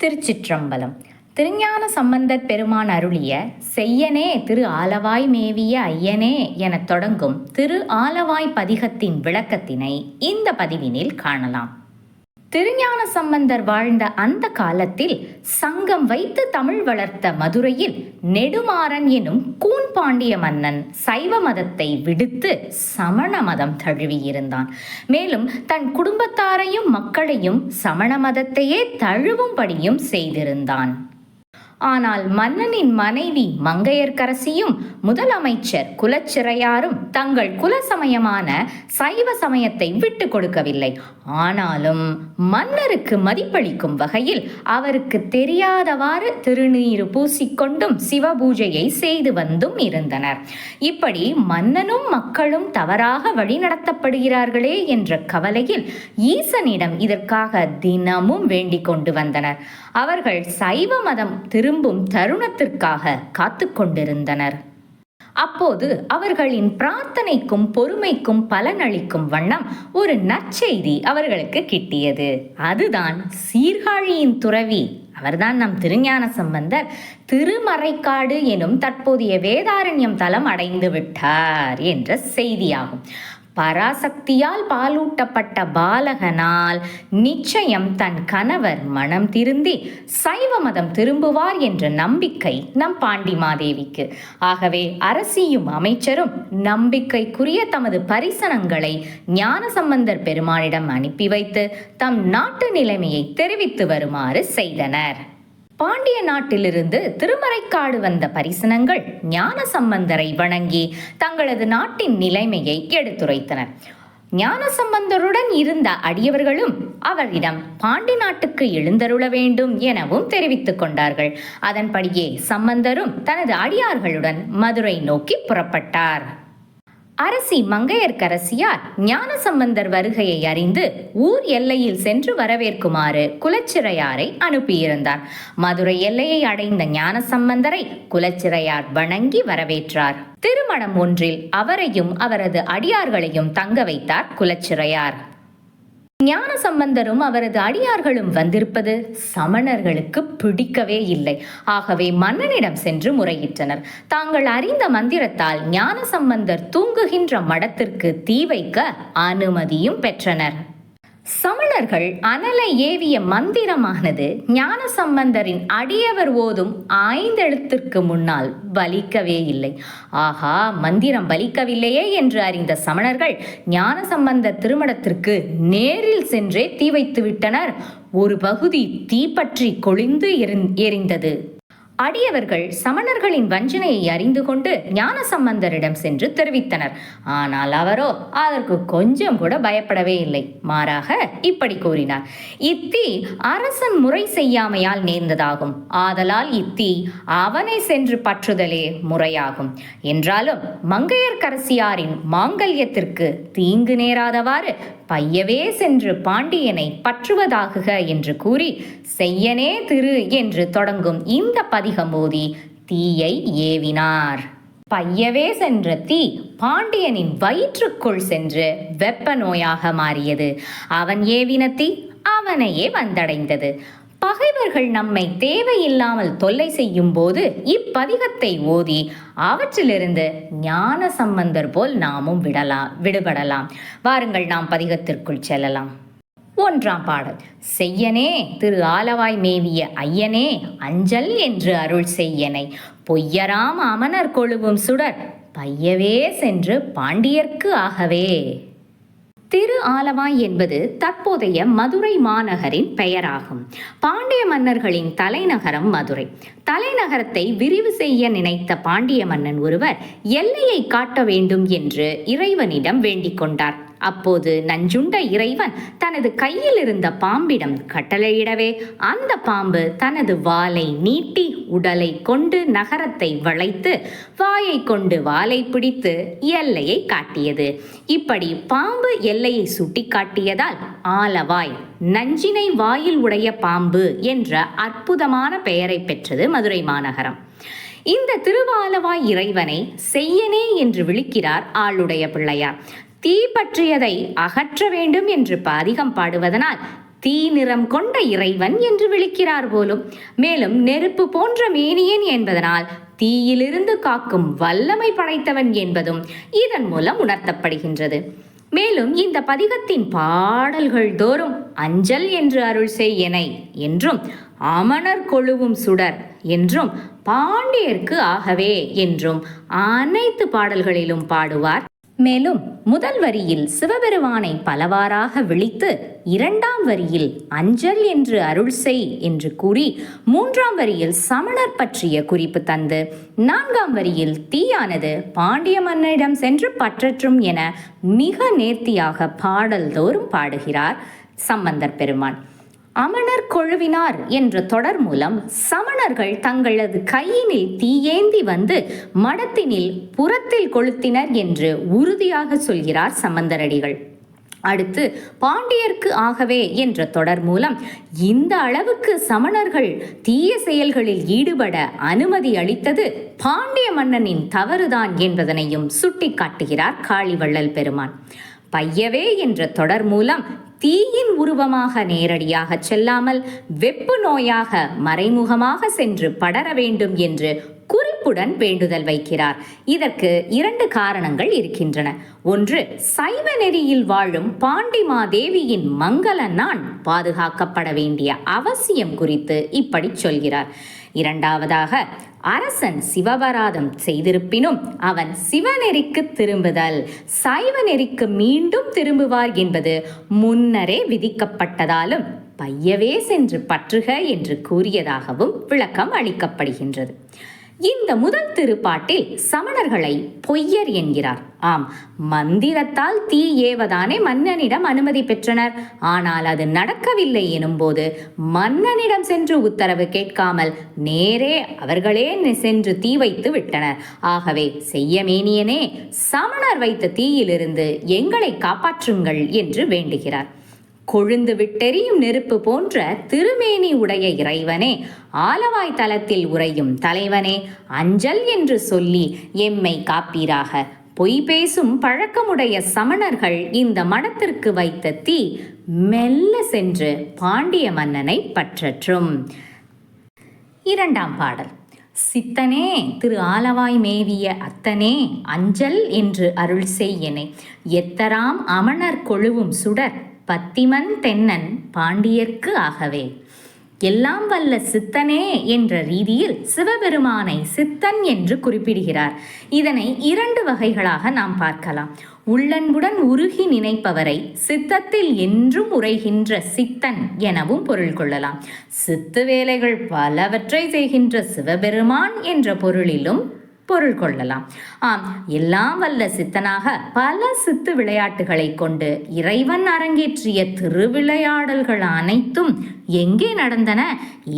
திருச்சிற்றம்பலம். திருஞான சம்பந்தர் பெருமான் அருளிய செய்யனே திரு ஆலவாய் மேவிய ஐயனே எனத் தொடங்கும் திரு ஆலவாய் பதிகத்தின் விளக்கத்தினை இந்த பதிவினில் காணலாம். திருஞான சம்பந்தர் வாழ்ந்த அந்த காலத்தில் சங்கம் வைத்து தமிழ் வளர்த்த மதுரையில் நெடுமாறன் எனும் கூன்பாண்டிய மன்னன் சைவ மதத்தை விடுத்து சமண மதம் தழுவியிருந்தான். மேலும் தன் குடும்பத்தாரையும் மக்களையும் சமண மதத்தையே தழுவும்படியும் செய்திருந்தான். ஆனால் மன்னனின் மனைவி மங்கையர்க்கரசியும் முதலமைச்சர் குலச்சிறையாரும் தங்கள் குல சமயமான சைவ சமயத்தை விட்டு கொடுக்கவில்லை. ஆனாலும் மன்னருக்கு மதிப்பளிக்கும் வகையில் அவருக்கு தெரியாதவாறு திருநீறு பூசிக்கொண்டும் சிவபூஜையை செய்து வந்தும் இருந்தனர். இப்படி மன்னனும் மக்களும் தவறாக வழிநடத்தப்படுகிறார்களே என்ற கவலையில் ஈசனிடம் இதற்காக தினமும் வேண்டிக் கொண்டு வந்தனர். அவர்கள் சைவ மதம் திரும்பும் தருணத்திற்காக காத்து கொண்டிருந்தனர். அப்போது அவர்களின் பிரார்த்தனைக்கும் பொறுமைக்கும் பலனளிக்கும் வண்ணம் ஒரு நற்செய்தி அவர்களுக்கு கிட்டியது. அதுதான் சீர்காழியின் துறவி, அவர்தான் நம் திருஞான சம்பந்தர் திருமறைக்காடு எனும் தற்போதைய வேதாரண்யம் தலம் அடைந்து விட்டார் என்ற செய்தியாகும். பராசக்தியால் பாலூட்டப்பட்ட பாலகனால் நிச்சயம் தன் கணவர் மனம் திருந்தி சைவ மதம் திரும்புவார் என்ற நம்பிக்கை நம் பாண்டிமாதேவிக்கு. ஆகவே அரசியும் அமைச்சரும் நம்பிக்கைக்குரிய தமது பரிசனங்களை ஞானசம்பந்தர் பெருமானிடம் அனுப்பி வைத்து தம் நாட்டு நிலைமையை தெரிவித்து வருமாறு செய்தனர். பாண்டிய நாட்டிலிருந்து திருமறைக்காடு வந்த பரிசனங்கள் ஞான சம்பந்தரை வணங்கி தங்களது நாட்டின் நிலைமையை எடுத்துரைத்தனர். ஞான சம்பந்தருடன் இருந்த அடியவர்களும் அவரிடம் பாண்டி நாட்டுக்கு எழுந்தருள வேண்டும் எனவும் தெரிவித்துக் கொண்டார்கள். அதன்படியே சம்பந்தரும் தனது அடியார்களுடன் மதுரை நோக்கி புறப்பட்டார். அரசி மங்கையர்க்கரசியார் ஞான சம்பந்தர் வருகையை அறிந்து ஊர் எல்லையில் சென்று வரவேற்குமாறு குலச்சிறையாரை அனுப்பியிருந்தார். மதுரை எல்லையை அடைந்த ஞான சம்பந்தரை குலச்சிறையார் வணங்கி வரவேற்றார். திருமணம் ஒன்றில் அவரையும் அவரது அடியார்களையும் தங்க வைத்தார் குலச்சிறையார். ஞான சம்பந்தரும் அவரது அடியார்களும் வந்திருப்பது சமணர்களுக்கு பிடிக்கவே இல்லை. ஆகவே மன்னனிடம் சென்று முறையிட்டனர். தாங்கள் அறிந்த மந்திரத்தால் ஞான சம்பந்தர் தூங்குகின்ற மடத்திற்கு தீ வைக்க அனுமதியும் பெற்றனர். சமணர்கள் அனலை ஏவிய மந்திரமானது ஞான சம்பந்தரின் அடியவர் ஓதும் 5 எழுத்திற்கு முன்னால் பலிக்கவே இல்லை. ஆஹா, மந்திரம் பலிக்கவில்லையே என்று அறிந்த சமணர்கள் ஞான சம்பந்தர் திருமணத்திற்கு நேரில் சென்றே தீ வைத்து விட்டனர். ஒரு பகுதி தீப்பற்றி கொழிந்து எரிந்தது. அடியவர்கள் சமணர்களின் வஞ்சனையை அறிந்து கொண்டு ஞான சம்பந்தரிடம் சென்று தெரிவித்தனர். ஆனால் அவரோ அதற்கு கொஞ்சம் கூட பயப்படவே இல்லை. மாறாக இப்படி கூறினார்: இத்தீ அரசன் முறை செய்யாமையால் நேர்ந்ததாகும். ஆதலால் இத்தீ அவனை சென்று பற்றுதலே முறையாகும். என்றாலும் மங்கையர்க்கரசியாரின் மாங்கல்யத்திற்கு தீங்கு நேராதவாறு பையவே சென்று பாண்டியனை பற்றுவதாகுக என்று கூறி செய்யனே திரு என்று தொடங்கும் இந்த பதிகம் ஓதி தீயை ஏவினார். பையவே சென்ற தீ பாண்டியனின் வயிற்றுக்குள் சென்று வெப்ப நோயாக மாறியது. அவன் ஏவின தீ அவனையே வந்தடைந்தது. பகைவர்கள் நம்மை தேவையில்லாமல் தொல்லை செய்யும் போது இப்பதிகத்தை ஓதி அவற்றிலிருந்து ஞான சம்பந்தர் போல் நாமும் விடுபடலாம். வாருங்கள், நாம் பதிகத்திற்குள் செல்லலாம். 1ஆம் பாடல். செய்யனே திரு ஆலவாய் மேவிய ஐயனே அஞ்சல் என்று அருள் செய்யனை பொய்யராம் அமனர் கொழுவும் சுடர் பையவே சென்று பாண்டியர்க்கு ஆகவே. திரு ஆலவாய் என்பது தற்போதைய மதுரை மாநகரின் பெயராகும். பாண்டிய மன்னர்களின் தலைநகரம் மதுரை. தலைநகரத்தை விரிவு செய்ய நினைத்த பாண்டிய மன்னன் ஒருவர் எல்லையை காட்ட வேண்டும் என்று இறைவனிடம் வேண்டிக் கொண்டார். அப்போது நஞ்சுண்ட இறைவன் தனது கையில் இருந்த பாம்பிடம் கட்டளையிடவே அந்த பாம்பு தனது வாலை நீட்டி உடலை கொண்டு நகரத்தை வளைத்து வாயை கொண்டு வாலை பிடித்து எல்லையை காட்டியது. இப்படி பாம்பு எல்லையை சுட்டி காட்டியதால் ஆலவாய், நஞ்சினை வாயில் உடைய பாம்பு என்ற அற்புதமான பெயரை பெற்றது மதுரை மாநகரம். இந்த திருவாலவாய் இறைவனை செய்யனே என்று விളിக்கிறார் ஆளுடைய பிள்ளையார். தீ பற்றியதை அகற்ற வேண்டும் என்று பதிகம் பாடுவதனால் தீ நிறம் கொண்ட இறைவன் என்று விളിக்கிறார் போலும். மேலும் நெருப்பு போன்ற மேனியன் என்பதனால் தீயிலிருந்து காக்கும் வல்லமை படைத்தவன் என்பதும் இதன் மூலம் உணர்த்தப்படுகின்றது. மேலும் இந்த பதிகத்தின் பாடல்கள் தோறும் அஞ்சல் என்று அருள் செய்யனை என்றும், அமணர் கொழுவும் சுடர் என்றும், பாண்டியர்க்கு ஆகவே என்றும் அனைத்து பாடல்களிலும் பாடுவார். மேலும் முதல் வரியில் சிவபெருமானை பலவாறாக விളിத்து, இரண்டாம் வரியில் அஞ்சல் என்று அருள் செய் என்று கூறி, மூன்றாம் வரியில் சமணர் பற்றிய குறிப்பு தந்து, நான்காம் வரியில் தீயானது பாண்டிய மன்னனிடம் சென்று பற்றற்றும் என மிக நேர்த்தியாக பாடல் தோறும் பாடுகிறார் சம்பந்தர் பெருமான். அமணர் கொழுவினார் என்ற தொடர் மூலம் சமணர்கள் தங்களது கையினில் தீயேந்தி வந்து மடத்தினில் புறத்தில் கொளுத்தினர் என்று உறுதியாக சொல்கிறார் சம்பந்தரடிகள். அடுத்து பாண்டியர்க்கு ஆகவே என்ற தொடர் மூலம் இந்த அளவுக்கு சமணர்கள் தீய செயல்களில் ஈடுபட அனுமதி அளித்தது பாண்டிய மன்னனின் தவறுதான் என்பதனையும் சுட்டிக்காட்டுகிறார் காளிவள்ளல் பெருமான். பையவே என்ற தொடர் மூலம் தீயின் உருவமாக நேரடியாக செல்லாமல் வெப்பு நோயாக மறைமுகமாக சென்று படர வேண்டும் என்று குறிப்புடன் வேண்டுதல் வைக்கிறார். இதற்கு இரண்டு காரணங்கள் இருக்கின்றன. ஒன்று, சைவ நெறியில் வாழும் பாண்டிமாதேவியின் மங்கள நாண் பாதுகாக்கப்பட வேண்டிய அவசியம் குறித்து இப்படி சொல்கிறார். இரண்டாவதாக, அரசன் சிவபராதம் செய்திருப்பினும் அவன் சிவநெறிக்கு திரும்புதல், சைவ நெறிக்கு மீண்டும் திரும்புவார் என்பது முன்னரே விதிக்கப்பட்டதாலும் பையவே சென்று பற்றுக என்று கூறியதாகவும் விளக்கம் அளிக்கப்படுகின்றது. இந்த முதல் திருப்பாட்டில் சமணர்களை பொய்யர் என்கிறார். ஆம், மந்திரத்தால் தீ ஏவதானே மன்னனிடம் அனுமதி பெற்றனர். ஆனால் அது நடக்கவில்லை எனும்போது மன்னனிடம் சென்று உத்தரவு கேட்காமல் நேரே அவர்களே சென்று தீ வைத்து விட்டனர். ஆகவே செய்யமேனியனே, சமணர் வைத்த தீயிலிருந்து எங்களை காப்பாற்றுங்கள் என்று வேண்டுகிறார். கொழுந்து விட்டெறியும் நெருப்பு போன்ற திருமேனி உடைய இறைவனே, ஆலவாய் தலத்தில் உறையும் தலைவனே, அஞ்சல் என்று சொல்லி எம்மை காப்பீராக. பொய் பேசும் பழக்கமுடைய சமணர்கள் இந்த மடத்திற்கு வைத்த தீ மெல்ல சென்று பாண்டிய மன்னனை பற்றற்றும். இரண்டாம் பாடல். சித்தனே திரு ஆலவாய் மேவிய அத்தனே, அஞ்சல் என்று அருள் செய்யனை, எத்தராம் அமணர் கொழுவும் சுடர், பத்திமன் தென்னன் பாண்டியர்க்கு ஆகவே. எல்லாம் வல்ல சித்தனே என்ற ரீதியில் சிவபெருமானை சித்தன் என்று குறிப்பிடுகிறார். இதனை இரண்டு வகைகளாக நாம் பார்க்கலாம். உள்ளன்புடன் உருகி நினைப்பவரை சித்தத்தில் என்றும் உரைகின்ற சித்தன் எனவும் பொருள் கொள்ளலாம். சித்து வேலைகள் பலவற்றை செய்கின்ற சிவபெருமான் என்ற பொருளிலும் பொருள் கொள்ளலாம். ஆம், எல்லாம் வல்ல சித்தனாக பல சித்து விளையாட்டுகளை கொண்டு இறைவன் அரங்கேற்றிய திருவிளையாடல்கள் அனைத்தும் எங்கே நடந்தன?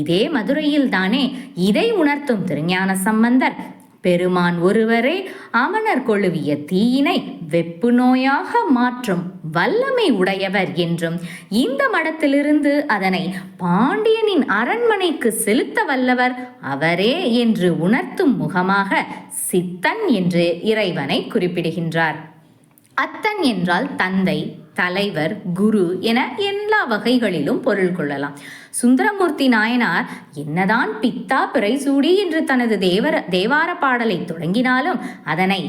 இதே மதுரையில் தானே. இதை உணர்த்தும் திருஞான சம்பந்தர், பெருமான் ஒருவரே அமணர் கொழுவிய தீயினை வெப்பு நோயாக மாற்றும் வல்லமை உடையவர் என்றும், இந்த மடத்திலிருந்து அதனை பாண்டியனின் அரண்மனைக்கு செலுத்த வல்லவர் அவரே என்று உணர்த்தும் முகமாக சித்தன் என்று இறைவனை குறிப்பிடுகின்றார். அத்தன் என்றால் தந்தை, தலைவர், குரு என எல்லா வகைகளிலும் பொருள் கொள்ளலாம். சுந்தரமூர்த்தி நாயனார் என்னதான் பித்தா பிறைசூடி என்று தனது தேவார பாடலை தொடங்கினாலும் அதனை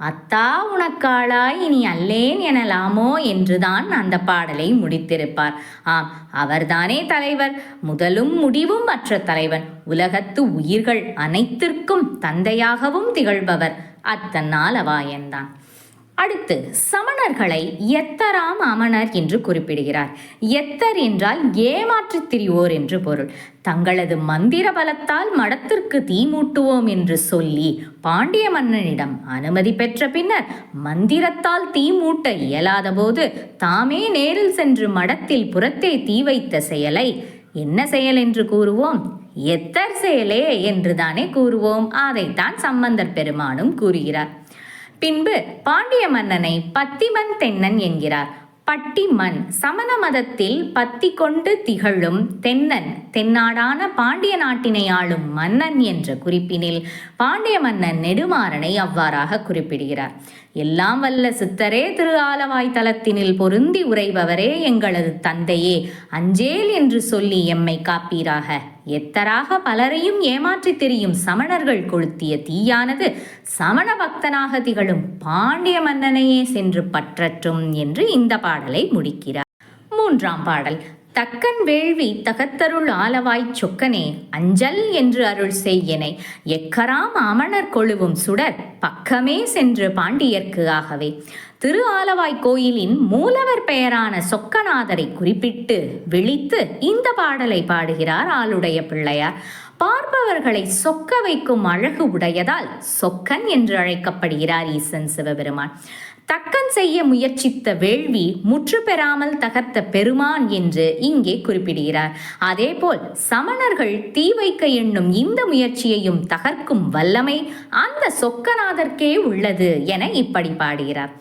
அத்தா உனக்காளாய் இனி அல்லேன் எனலாமோ என்றுதான் அந்த பாடலை முடித்திருப்பார். ஆம், அவர்தானே தலைவர், முதலும் முடிவும் மற்ற தலைவன், உலகத்து உயிர்கள் அனைத்திற்கும் தந்தையாகவும் திகழ்பவர் அத்தன் ஆலவாயன்தான். அடுத்து சமணர்களை எத்தராம் அமணர் என்று குறிப்பிடுகிறார். எத்தர் என்றால் ஏமாற்றித் திரிவோர் என்று பொருள். தங்களது மந்திர பலத்தால் மடத்திற்கு தீ மூட்டுவோம் என்று சொல்லி பாண்டிய மன்னனிடம் அனுமதி பெற்ற பின்னர் மந்திரத்தால் தீ மூட்ட இயலாத போது தாமே நேரில் சென்று மடத்தில் புறத்தே தீ வைத்த செயலை என்ன செயல் என்று கூறுவோம்? எத்தர் செயலே என்றுதானே கூறுவோம். அதைத்தான் சம்பந்தர் பெருமானும் கூறுகிறார். பின்பு பாண்டிய மன்னனை பத்திமன் தென்னன் என்கிறார். பட்டிமன் சமண மதத்தில் பத்தி கொண்டு திகழும் தென்னன், தென்னாடான பாண்டிய நாட்டினை ஆளும் மன்னன் என்ற குறிப்பினில் பாண்டிய மன்னன் நெடுமாறனை அவ்வாறாக குறிப்பிடுகிறார். எல்லாம் வல்ல சித்தரே, திரு ஆலவாய் தலத்தினில் பொருந்தி உரைபவரே, எங்களது தந்தையே, அஞ்சேல் என்று சொல்லி எம்மை காப்பீராக. எத்தராக பலரையும் ஏமாற்றி திரியும் சமணர்கள் கொளுத்திய தீயானது சமண பக்தனாக திகழும் பாண்டிய மன்னனையே சென்று பற்றற்றும் என்று இந்த பாடலை முடிக்கிறார். 3ஆம் பாடல். தக்கன் வேள்வி தகத்தருள் ஆலவாய் சொக்கனே, அஞ்சல் என்று அருள் செய்யனை, எக்கராம் அமணர் கொழுவும் சுடர் பக்கமே சென்று பாண்டியர்க்கு ஆகவே. திரு ஆலவாய் கோயிலின் மூலவர் பெயரான சொக்கநாதரை குறிப்பிட்டு விழித்து இந்த பாடலை பாடுகிறார் ஆளுடைய பிள்ளையார். பார்ப்பவர்களை சொக்க வைக்கும் அழகு உடையதால் சொக்கன் என்று அழைக்கப்படுகிறார் ஈசன் சிவபெருமான். தக்கன் செய்ய முயற்சித்த வேள்வி முற்று பெறாமல் தகர்த்த பெருமான் என்று இங்கே குறிப்பிடுகிறார். அதேபோல் சமணர்கள் தீ வைக்க எண்ணும் இந்த முயற்சியையும் தகர்க்கும் வல்லமை அந்த சொக்கநாதர்க்கே உள்ளது என இப்படி பாடுகிறார்.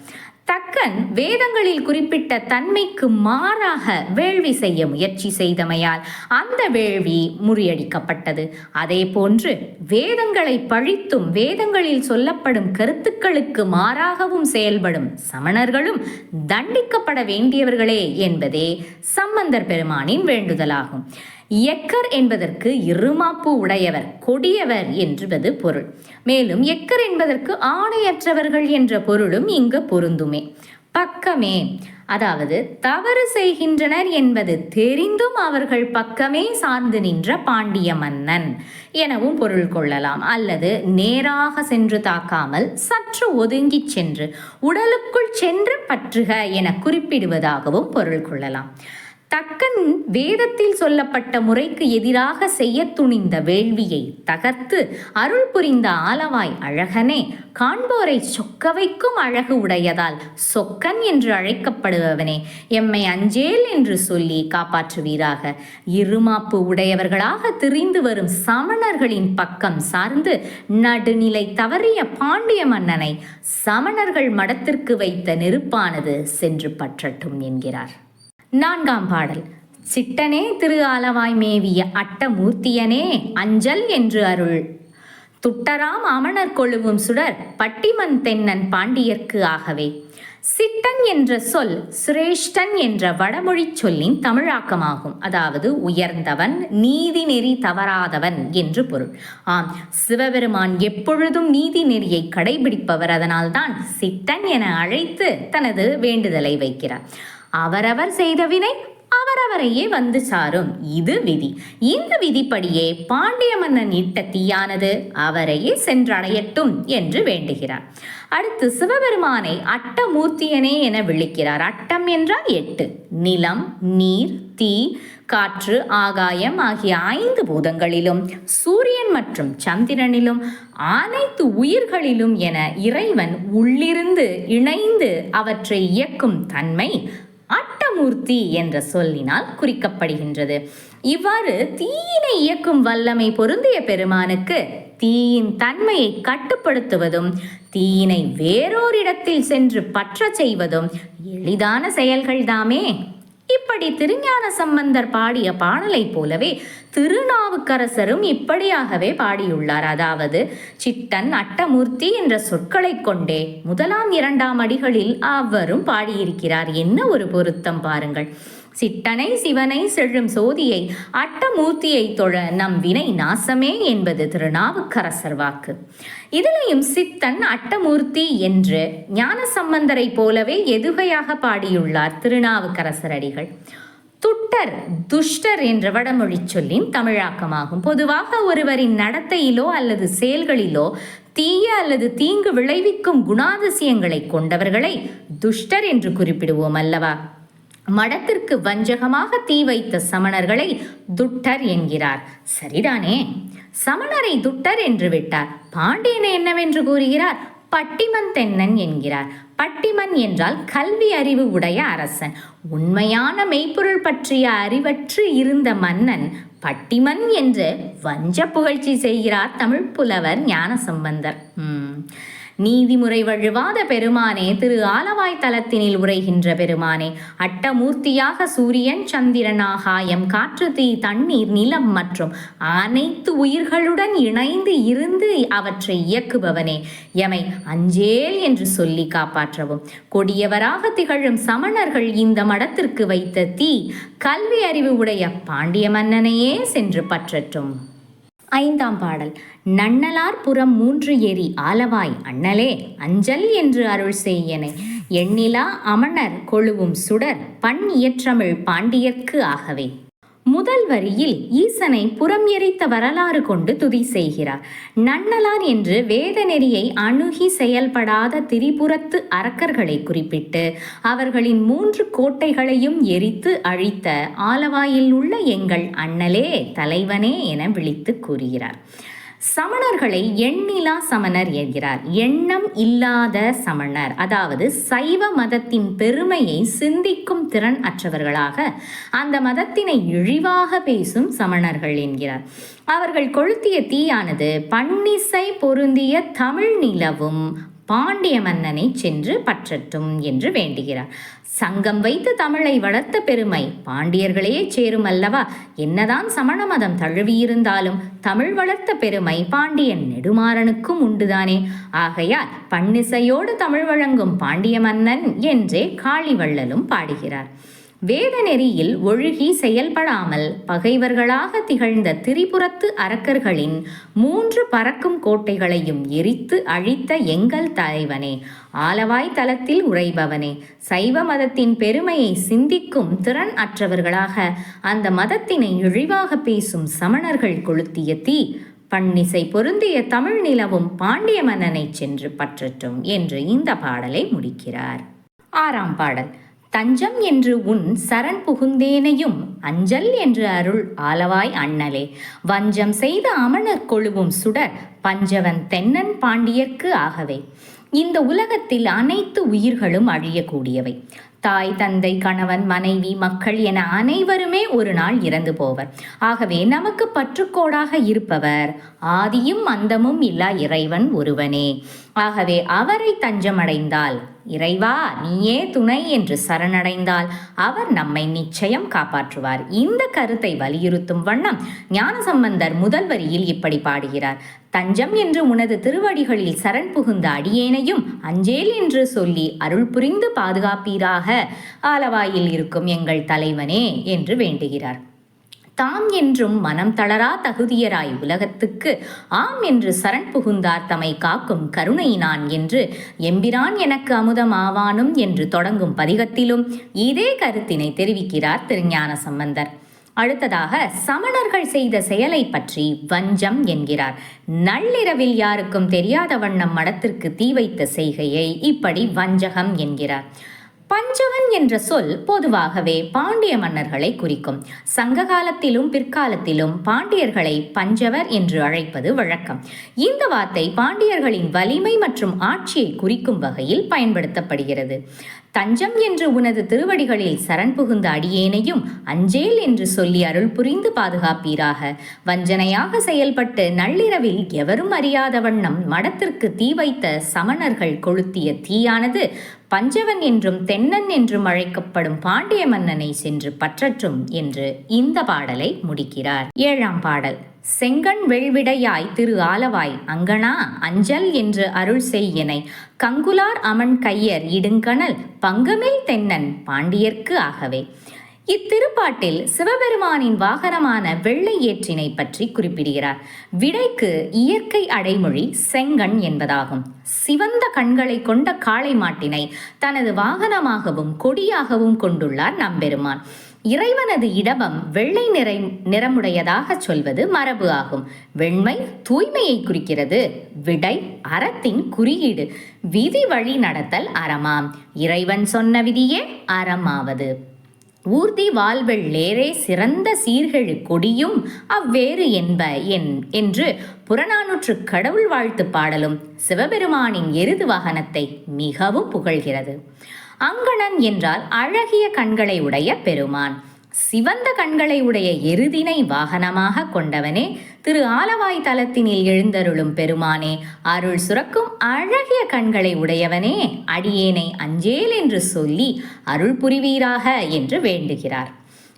தக்கன் வேதங்களில் குறிப்பிட்ட தன்மைக்கு மாறாக வேள்வி செய்ய முயற்சி செய்தமையால் அந்த வேள்வி முறியடிக்கப்பட்டது. அதே போன்று வேதங்களை பழித்தும் வேதங்களில் சொல்லப்படும் கருத்துக்களுக்கு மாறாகவும் செயல்படும் சமணர்களும் தண்டிக்கப்பட வேண்டியவர்களே என்பதே சம்பந்தர் பெருமானின் வேண்டுதலாகும். எக்கர் என்பதற்கு இருமாப்பு உடையவர், கொடியவர் என்பது பொருள். மேலும் எக்கர் என்பதற்கு ஆணையற்றவர்கள் என்ற பொருளும் இங்கு பொருந்துமே. பக்கமே, அதாவது தவறு செய்கின்றனர் என்பது தெரிந்தும் அவர்கள் பக்கமே சார்ந்து நின்ற பாண்டிய மன்னன் எனவும் பொருள் கொள்ளலாம். அல்லது நேராக சென்று தாக்காமல் சற்று ஒதுங்கி சென்று உடலுக்குள் சென்று பற்றுக என குறிப்பிடுவதாகவும் பொருள் கொள்ளலாம். தக்கன் வேதத்தில் சொல்லப்பட்ட முறைக்கு எதிராக செய்ய துணிந்த வேள்வியை தகர்த்து அருள் புரிந்த ஆலவாய் அழகனே, காண்போரை சொக்க வைக்கும் அழகு உடையதால் சொக்கன் என்று அழைக்கப்படுபவனே, எம்மை அஞ்சேல் என்று சொல்லி காப்பாற்றுவீராக. இருமாப்பு உடையவர்களாக திரிந்து வரும் சமணர்களின் பக்கம் சார்ந்து நடுநிலை தவறிய பாண்டிய மன்னனை சமணர்கள் மடத்திற்கு வைத்த நெருப்பானது சென்று பற்றட்டும் என்கிறார். 4ஆம் பாடல். சிட்டனே திரு ஆலவாய் மேவிய அட்டமூர்த்தியனே, அஞ்சல் என்று அருள் துட்டராம் அமணர் கொழுவும் சுடர் பட்டிமன் தென்னன் பாண்டியர்க்கு ஆகவே. சிட்டன் என்ற சொல் சிரேஷ்டன் என்ற வடமொழி சொல்லின் தமிழாக்கமாகும். அதாவது உயர்ந்தவன், நீதி நெறி தவறாதவன் என்று பொருள். ஆம், சிவபெருமான் எப்பொழுதும் நீதி நெறியை கடைபிடிப்பவர். அதனால்தான் சிட்டன் என அழைத்து தனது வேண்டுதலை வைக்கிறார். அவரவர் செய்த வினை அவரவரையே வந்து சாரும், இது விதி. இந்த விதிப்படியே பாண்டிய மன்னன் இட்ட தீயானது அவரையே சென்றடையட்டும் என்று வேண்டுகிறார். அடுத்து சிவபெருமானை அட்டமூர்த்தியனே என விളിக்கிறார். அட்டம் என்றால் 8. நிலம், நீர், தீ, காற்று, ஆகாயம் ஆகிய 5 பூதங்களிலும் சூரியன் மற்றும் சந்திரனிலும் அனைத்து உயிர்களிலும் என இறைவன் உள்ளிருந்து இணைந்து அவற்றை இயக்கும் தன்மை அட்டமூர்த்தி என்ற சொல்லினால் குறிக்கப்படுகின்றது. இவ்வாறு தீயினை இயக்கும் வல்லமை பொருந்திய பெருமானுக்கு தீயின் தன்மையை கட்டுப்படுத்துவதும் தீயினை வேறோரிடத்தில் சென்று பற்ற செய்வதும் எளிதான செயல்கள்தாமே. இப்படி திருஞான சம்பந்தர் பாடிய பாடலை போலவே திருநாவுக்கரசரும் இப்படியாகவே பாடியுள்ளார். அதாவது சிட்டன், அட்டமூர்த்தி என்ற சொற்களை கொண்டே 1ஆம் 2ஆம் அடிகளில் அவரும் பாடியிருக்கிறார். என்ன ஒரு பொருத்தம் பாருங்கள். சிட்டனை சிவனை செழும் சோதியை அட்டமூர்த்தியை தொழ நம் வினை நாசமே என்பது திருநாவுக்கரசர் வாக்கு. இதிலையும் சித்தன், அட்டமூர்த்தி என்று ஞானசம்பந்தரை போலவே எதுகையாக பாடியுள்ளார் திருநாவுக்கரசர் அடிகள். துட்டர், துஷ்டர் என்ற வடமொழி சொல்லின் தமிழாக்கமாகும். பொதுவாக ஒருவரின் நடத்தையிலோ அல்லது செயல்களிலோ தீய அல்லது தீங்கு விளைவிக்கும் குணாதிசயங்களை கொண்டவர்களை துஷ்டர் என்று குறிப்பிடுவோம் அல்லவா? மடத்திற்கு வஞ்சகமாக தீ வைத்த சமணர்களை துட்டர் என்கிறார். சரிதானே? சமணரை துட்டர் என்று விட்டார். பாண்டியனை என்னவென்று கூறுகிறார்? பட்டிமன் தென்னன் என்கிறார். பட்டிமன் என்றால் கல்வி அறிவு உடைய அரசன். உண்மையான மெய்ப்பொருள் பற்றிய அறிவற்று இருந்த மன்னன் பட்டிமன் என்று வஞ்ச புகழ்ச்சி செய்கிறார் தமிழ் புலவர் ஞானசம்பந்தர். நீதிமுறை வழுவாத பெருமானே, திரு ஆலவாய் தலத்தினில் உரைகின்ற பெருமானே, அட்டமூர்த்தியாக சூரியன் சந்திரன் ஆகாயம் காற்று தீ தண்ணீர் நிலம் மற்றும் அனைத்து உயிர்களுடன் இணைந்து இருந்து அவற்றை இயக்குபவனே, எமை அஞ்சேல் என்று சொல்லி காப்பாற்றவும். கொடியவராக திகழும் சமணர்கள் இந்த மடத்திற்கு வைத்த தீ கல்வி அறிவு உடைய பாண்டிய மன்னனையே சென்று பற்றட்டும். 5ஆம் பாடல். நன்னலார் புறம் 3 எரி ஆலவாய் அண்ணலே, அஞ்சல் என்று அருள் செய்யனை, எண்ணிலா அமணர் கொழுவும் சுடர் பண் இயற்றமிழ் பாண்டியர்க்கு ஆகவே. முதல் வரியில் ஈசனை புறம் எரித்த வரலாறு கொண்டு துதி செய்கிறார். நன்னலார் என்று வேத நெறியை அணுகி செயல்படாத திரிபுரத்து அரக்கர்களை குறிப்பிட்டு அவர்களின் 3 கோட்டைகளையும் எரித்து அழித்த ஆலவாயில் உள்ள எங்கள் அண்ணலே தலைவனே என விழித்து கூறுகிறார். சமணர்களை எண்ணிலா சமணர் என்கிறார். எண்ணம் இல்லாத சமணர், அதாவது சைவ மதத்தின் பெருமையை சிந்திக்கும் திறன் அற்றவர்களாக அந்த மதத்தினை இழிவாக பேசும் சமணர்கள் என்கிறார். அவர்கள் கொளுத்திய தீயானது பன்னிசை பொருந்திய தமிழ் நிலவும் பாண்டிய மன்னனை சென்று பற்றட்டும் என்று வேண்டுகிறார். சங்கம் வைத்து தமிழை வளர்த்த பெருமை பாண்டியர்களே சேரும் அல்லவா? என்னதான் சமண மதம் தழுவியிருந்தாலும் தமிழ் வளர்த்த பெருமை பாண்டியன் நெடுமாறனுக்கும் உண்டுதானே. ஆகையால் பன்னிசையோடு தமிழ் வழங்கும் பாண்டிய மன்னன் என்றே காளிவள்ளலும் பாடுகிறார். வேத நெறியில் ஒழுகி செயல்படாமல் பகைவர்களாக திகழ்ந்த திரிபுரத்து அரக்கர்களின் 3 பறக்கும் கோட்டைகளையும் எரித்து அழித்த எங்கள் தலைவனே, ஆலவாய் தலத்தில் உரைபவனே, சைவ மதத்தின் பெருமையை சிந்திக்கும் திறன் அற்றவர்களாக அந்த மதத்தினை இழிவாக பேசும் சமணர்கள் கொளுத்திய தீ பன்னிசை பொருந்திய தமிழ் நிலவும் பாண்டிய மன்னனை சென்று பற்றட்டும் என்று இந்த பாடலை முடிக்கிறார். 6ஆம் பாடல். தஞ்சம் என்று உன் சரண் புகுந்தேனையும் அஞ்சல் என்று அருள் ஆலவாய் அண்ணலே, வஞ்சம் செய்த அமணர் கொழுவும் சுடர் பஞ்சவன் தென்னன் பாண்டியர்க்கு ஆகவே. இந்த உலகத்தில் அனைத்து உயிர்களும் அழியக்கூடியவை. தாய் தந்தை கணவன் மனைவி மக்கள் என அனைவருமே ஒரு நாள் இறந்து போவர். ஆகவே நமக்கு பற்றுக்கோடாக இருப்பவர் ஆதியும் அந்தமும் இல்லா இறைவன் ஒருவனே. ஆகவே அவரை தஞ்சமடைந்தால், இறைவா நீயே துணை என்று சரணடைந்தால் அவர் நம்மை நிச்சயம் காப்பாற்றுவார். இந்த கருத்தை வலியுறுத்தும் வண்ணம் ஞானசம்பந்தர் முதல் வரியில் இப்படி பாடுகிறார். தஞ்சம் என்று உனது திருவடிகளில் சரண் புகுந்த அடியேனையும் அஞ்சேல் என்று சொல்லி அருள் புரிந்து பாதுகாப்பீராக ஆலவாயில் இருக்கும் எங்கள் தலைவனே என்று வேண்டுகிறார். தாம் என்றும் மனம் தளரா தகுதியராய் உலகத்துக்கு ஆம் என்று சரண் புகுந்தார் தமை காக்கும் கருணையினான் என்று எம்பிரான் எனக்கு அமுதம் ஆவானும் என்று தொடங்கும் பதிகத்திலும் இதே கருத்தினை தெரிவிக்கிறார் திருஞான சம்பந்தர். அடுத்ததாக சமணர்கள் செய்த செயலை பற்றி வஞ்சம் என்கிறார். நள்ளிரவில் யாருக்கும் தெரியாத வண்ணம் மடத்திற்கு தீ வைத்த செய்கையை இப்படி வஞ்சகம் என்கிறார். பஞ்சவன் என்ற சொல் பொதுவாகவே பாண்டிய மன்னர்களை குறிக்கும். சங்க காலத்திலும் பிற்காலத்திலும் பாண்டியர்களை பஞ்சவர் என்று அழைப்பது வழக்கம். இந்த வார்த்தை பாண்டியர்களின் வலிமை மற்றும் ஆட்சியை குறிக்கும் வகையில் பயன்படுத்தப்படுகிறது. தஞ்சம் என்று உனது திருவடிகளில் சரண் புகுந்த அடியேனையும் அஞ்சேல் என்று சொல்லி அருள் புரிந்து பாதுகாப்பீராக. வஞ்சனையாக செயல்பட்டு நள்ளிரவில் எவரும் அறியாத வண்ணம் மடத்திற்கு தீ வைத்த சமணர்கள் கொளுத்திய தீயானது பஞ்சவன் என்றும் தென்னன் என்றும் அழைக்கப்படும் பாண்டிய மன்னனை சென்று பற்றட்டும் என்று இந்த பாடலை முடிக்கிறார். 7ஆம் பாடல். செங்கண் வெள்விடையாய் திரு ஆலவாய் அங்கனா அஞ்சல் என்று அருள் செய்யனை, கங்குலார் அமன் கையர் இடுங்கணல் பங்கமில் தென்னன் பாண்டியர்க்கு ஆகவே. இத்திருப்பாட்டில் சிவபெருமானின் வாகனமான வெள்ளை ஏற்றினை பற்றி குறிப்பிடுகிறார். விடைக்கு இயற்கை அடைமொழி செங்கண் என்பதாகும். சிவந்த கண்களை கொண்ட காளை மாட்டினை தனது வாகனமாகவும் கொடியாகவும் கொண்டுள்ளார் நம்பெருமான். இறைவனது இடபம் வெள்ளை நிறமுடையதாக சொல்வது மரபு ஆகும். வெண்மை தூய்மையை குறிக்கிறது. விடை அறத்தின் குறியீடு. விதி வழி நடத்தல் அறமாம். இறைவன் சொன்ன விதியே அறமாவது. ஊர்தி வாழ்வெள்ளேரே சிறந்த சீர்கெழு கொடியும் அவ்வேறு என்ப என்று புறநானூற்று கடவுள் வாழ்த்து பாடலும் சிவபெருமானின் எருது வாகனத்தை மிகவும் புகழ்கிறது. அங்கணன் என்றால் அழகிய கண்களை உடைய பெருமான். சிவந்த கண்களை உடைய எருதினை வாகனமாக கொண்டவனே, திரு ஆலவாய் தலத்தினில் எழுந்தருளும் பெருமானே, அருள் சுரக்கும் அழகிய கண்களை உடையவனே, அடியேனை அஞ்சேல் என்று சொல்லி அருள் புரிவீராக என்று வேண்டுகிறார்.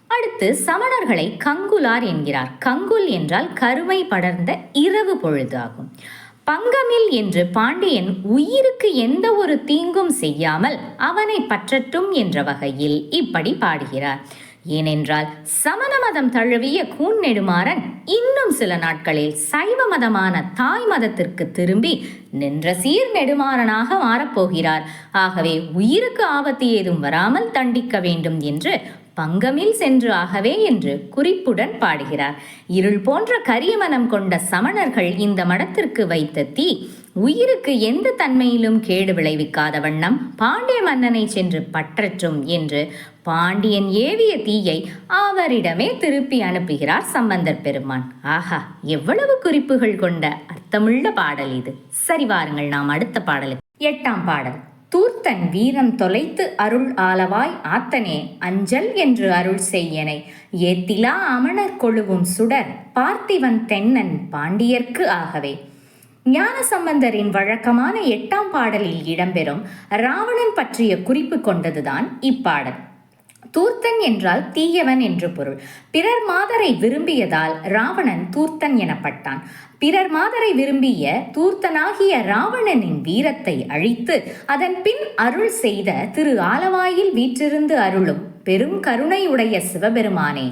அடுத்து சமணர்களை கங்குலார் என்கிறார். கங்குல் என்றால் கருமை படர்ந்த இரவு பொழுதாகும். பங்கமில் என்று பாண்டியன் உயிருக்கு எந்த ஒரு தீங்கும் செய்யாமல் அவனை பற்றட்டும் என்ற வகையில் இப்படி பாடுகிறார். ஏனென்றால் சமண மதம் தழுவிய கூன் நெடுமாறன் இன்னும் சில நாட்களில் சைவ மதமான தாய் மதத்திற்கு திரும்பி நின்ற சீர் நெடுமாறனாக மாறப்போகிறார். ஆகவே உயிருக்கு ஆபத்து ஏதும் வராமல் தண்டிக்க வேண்டும் என்று பங்கமில் சென்று ஆகவே என்று குறிப்புடன் பாடுகிறார். இருள் போன்ற கரிய மனம் கொண்ட சமணர்கள் இந்த மடத்திற்கு வைத்த தீ உயிருக்கு எந்த தன்மையிலும் கேடு விளைவிக்காத வண்ணம் பாண்டிய மன்னனை சென்று பற்றற்றும் என்று பாண்டியன் ஏவிய தீயை அவரிடமே திருப்பி அனுப்புகிறார் சம்பந்தர் பெருமான். ஆஹா, எவ்வளவு குறிப்புகள் கொண்ட அர்த்தமுள்ள பாடல் இது. சரி, வாருங்கள் நாம் அடுத்த பாடலுக்கு. 8ஆம் பாடல். தூர்த்தன் வீரம் தொலைத்து அருள் ஆலவாய் ஆத்தனே, அஞ்சல் என்று அருள் செய்யனை, ஏத்திலா அமணர் கொழுவும் சுடர் பார்த்திவன் தென்னன் பாண்டியர்க்கு ஆகவே. ஞானசம்பந்தரின் வழக்கமான 8ஆம் பாடலில் இடம்பெறும் ராவணன் பற்றிய குறிப்பு கொண்டதுதான் இப்பாடல். தூர்த்தன் என்றால் தீயவன் என்று பொருள். பிறர் மாதரை விரும்பியதால் ராவணன் தூர்த்தன் எனப்பட்டான். பிறர் மாதரை விரும்பிய தூர்த்தனாகிய ராவணனின் வீரத்தை அழித்து அதன் பின் அருள் செய்த திரு ஆலவாயில் வீற்றிருந்து அருளும் பெரும் கருணையுடைய சிவபெருமானே.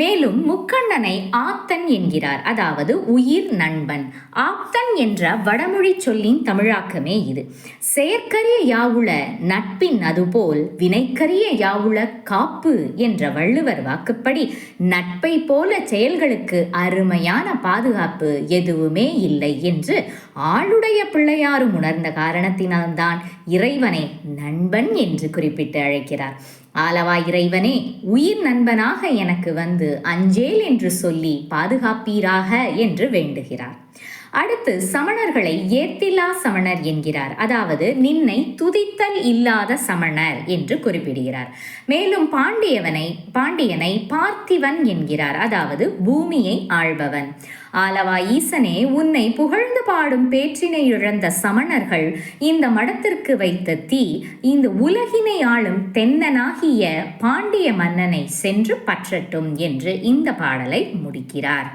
மேலும் முக்கண்ணனை ஆத்தன் என்கிறார், அதாவது உயிர் நண்பன். ஆப்தன் என்ற வடமொழி சொல்லின் தமிழாக்கமே இது. செயற்கரிய யாவுள நட்பின் அதுபோல் வினைக்கரிய யாவுள காப்பு என்ற வள்ளுவர் வாக்குப்படி நட்பை போல செயல்களுக்கு அருமையான பாதுகாப்பு எதுவுமே இல்லை என்று ஆளுடைய பிள்ளையாரும் உணர்ந்த காரணத்தினால்தான் இறைவனை நண்பன் என்று குறிப்பிட்டு அழைக்கிறார். ஆலவாய் இறைவனே, உயிர் நண்பனாக எனக்கு வந்து அஞ்சேல் என்று சொல்லி பாதுகாப்பீராக என்று வேண்டுகிறார். அடுத்து சமணர்களை ஏத்திலா சமணர் என்கிறார், அதாவது நின்னை துதித்தல் இல்லாத சமணர் என்று குறிப்பிடுகிறார். மேலும் பாண்டியனை பார்த்திவன் என்கிறார், அதாவது பூமியை ஆள்பவன். ஆலவாய் ஈசனே, உன்னை புகழ்ந்து பாடும் பேற்றினை இழந்த சமணர்கள் இந்த மடத்திற்கு வைத்த தீ இந்த உலகினை ஆளும் தென்னனாகிய பாண்டிய மன்னனை சென்று பற்றட்டும் என்று இந்த பாடலை முடிக்கிறார்.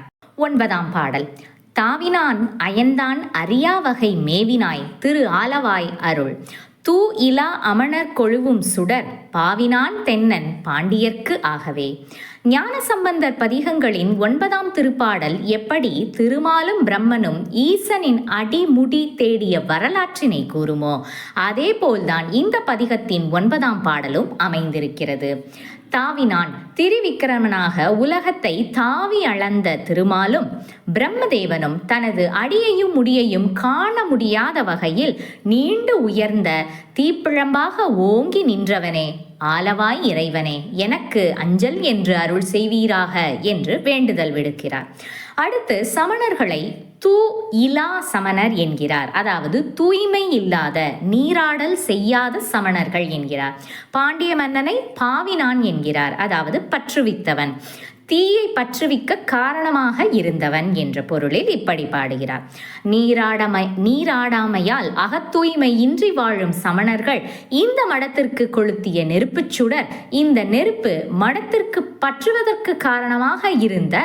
9ஆம் பாடல். தாவினான் அயன்தான் அறியா வகை மேவினாய் திரு ஆலவாய் அருள், தூ இலா அமணர் கொழுவும் சுடர் பாவினான் தென்னன் பாண்டியர்க்கு ஆகவே. ஞானசம்பந்தர் பதிகங்களின் 9ஆம் திருப்பாடல் எப்படி திருமாலும் பிரம்மனும் ஈசனின் அடிமுடி தேடிய வரலாற்றினை கூறுமோ அதே போல்தான் இந்த பதிகத்தின் 9ஆம் பாடலும் அமைந்திருக்கிறது. தாவினான், திரிவிக்கிரமனாக உலகத்தை தாவி அளந்த திருமாலும் பிரம்மதேவனும் தனது அடியையும் முடியையும் காண முடியாத வகையில் நீண்டு உயர்ந்த தீப்பிழம்பாக ஓங்கி நின்றவனே, ஆலவாய் இறைவனே, எனக்கு அஞ்சல் என்று அருள் செய்வீராக என்று வேண்டுதல் விடுக்கிறார். அடுத்து சமணர்களை தூ இலா சமணர் என்கிறார், அதாவது தூய்மை இல்லாத நீராடல் செய்யாத சமணர்கள் என்கிறார். பாண்டிய மன்னனை பாவினான் என்கிறார், அதாவது பற்றுவித்தவன், தீயை பற்றுவிக்க காரணமாக இருந்தவன் என்ற பொருளில் இப்படி பாடுகிறார். நீராடாமையால் அகத்தூய்மை இன்றி வாழும் சமணர்கள் இந்த மடத்திற்கு கொளுத்திய நெருப்புச் சுடர் இந்த நெருப்பு மடத்திற்கு பற்றுவதற்கு காரணமாக இருந்த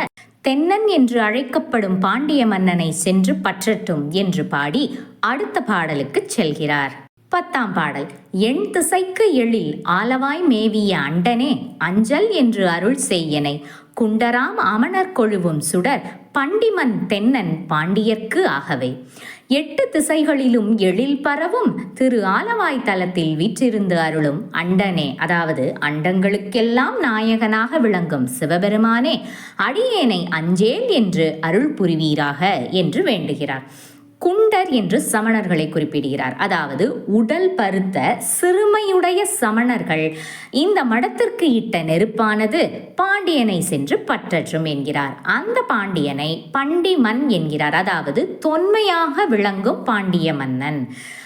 தென்னன் என்று அழைக்கப்படும் பாண்டிய மன்னனை சென்று பற்றட்டும் என்று பாடி அடுத்த பாடலுக்கு செல்கிறார். 10ஆம் பாடல். எண் திசைக்கு எழில் ஆலவாய் மேவிய அண்டனே, அஞ்சல் என்று அருள் செய்யனை, குண்டராம் அமணர் கொழுவும் சுடர் பண்டிமன் தென்னன் பாண்டியர்க்கு ஆகவே. 8 திசைகளிலும் எழில் பரவும் திரு ஆலவாய் தலத்தில் வீற்றிருந்து அருளும் அண்டனே, அதாவது அண்டங்களுக்கெல்லாம் நாயகனாக விளங்கும் சிவபெருமானே, அடியேனை அஞ்சேல் என்று அருள் புரிவீராக என்று வேண்டுகிறார். குண்டர் என்று சமணர்களை குறிப்பிடுகிறார், அதாவது உடல் பருத்த சிறுமையுடைய சமணர்கள் இந்த மடத்திற்கு இட்ட நெருப்பானது பாண்டியனை சென்று பற்றற்றும் என்கிறார். அந்த பாண்டியனை பண்டிமன் என்கிறார், அதாவது தொன்மையாக விளங்கும் பாண்டிய மன்னன்.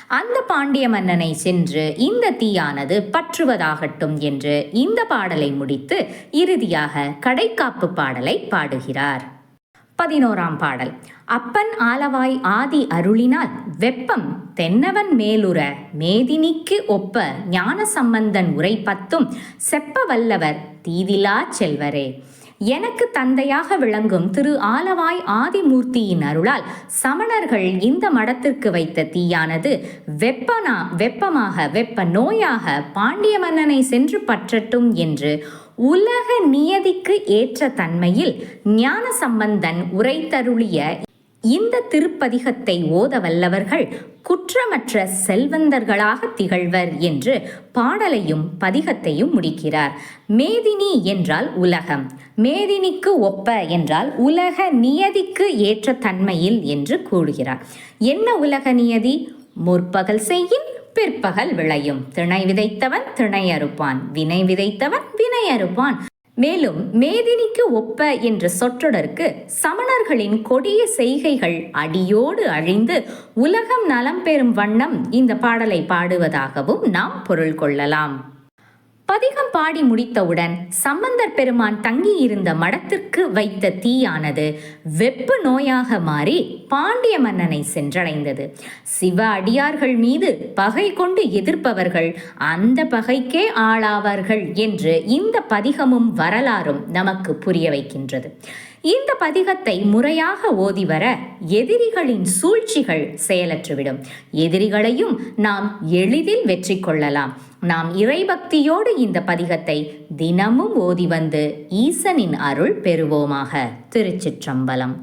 அந்த பாண்டிய மன்னனை சென்று இந்த தீயானது பற்றுவதாகட்டும் என்று இந்த பாடலை முடித்து இறுதியாக கடைக்காப்பு பாடலை பாடுகிறார். 11ஆம் பாடல். அப்பன் ஆலவாய் ஆதி அருளினால் வெப்பம் தென்னவன் மேலுற மேதினிக்கு ஒப்ப ஞான சம்பந்தன் உரை பத்தும் செப்ப வல்லவர் தீதிலா செல்வரே. எனக்கு தந்தையாக விளங்கும் திரு ஆலவாய் ஆதிமூர்த்தியின் அருளால் சமணர்கள் இந்த மடத்திற்கு வைத்த தீயானது வெப்ப நோயாக பாண்டிய மன்னனை சென்று பற்றட்டும் என்று உலக நியதிக்கு ஏற்ற தன்மையில் ஞான சம்பந்தன் உரைத்தருளிய இந்த திருப்பதிகத்தை ஓத வல்லவர்கள் குற்றமற்ற செல்வந்தர்களாக திகழ்வர் என்று பாடலையும் பதிகத்தையும் முடிக்கிறார். மேதினி என்றால் உலகம், மேதினிக்கு ஒப்ப என்றால் உலக நியதிக்கு ஏற்ற தன்மையில் என்று கூறுகிறார். என்ன உலக நியதி? முற்பகல் செய்யின் பிற்பகல் விளையும், திணை விதைத்தவன் திணை அறுப்பான், வினை விதைத்தவன் வினை அறுப்பான். மேலும் மேதினிக்கு ஒப்ப என்ற சொற்றொடருக்கு சமணர்களின் கொடிய செய்கைகள் அடியோடு அழிந்து உலகம் நலம் பெறும் வண்ணம் இந்த பாடலை பாடுவதாகவும் நாம் பொருள் கொள்ளலாம். பதிகம் பாடி முடித்தவுடன் சம்பந்தர் பெருமான் தங்கியிருந்த மடத்திற்கு வைத்த தீயானது வெப்பு நோயாக மாறி பாண்டிய மன்னனை சென்றடைந்தது. சிவ அடியார்கள் மீது பகை கொண்டு எதிர்ப்பவர்கள் அந்த பகைக்கே ஆளாவார்கள் என்று இந்த பதிகமும் வரலாறும் நமக்கு புரிய வைக்கின்றது. இந்த பதிகத்தை முறையாக ஓதி வர எதிரிகளின் சூழ்ச்சிகள் செயலற்றுவிடும். எதிரிகளையும் நாம் எளிதில் வெற்றி கொள்ளலாம். நாம் இறைபக்தியோடு இந்த பதிகத்தை தினமும் ஓதி வந்து ஈசனின் அருள் பெறுவோமாக. திருச்சிற்றம்பலம்.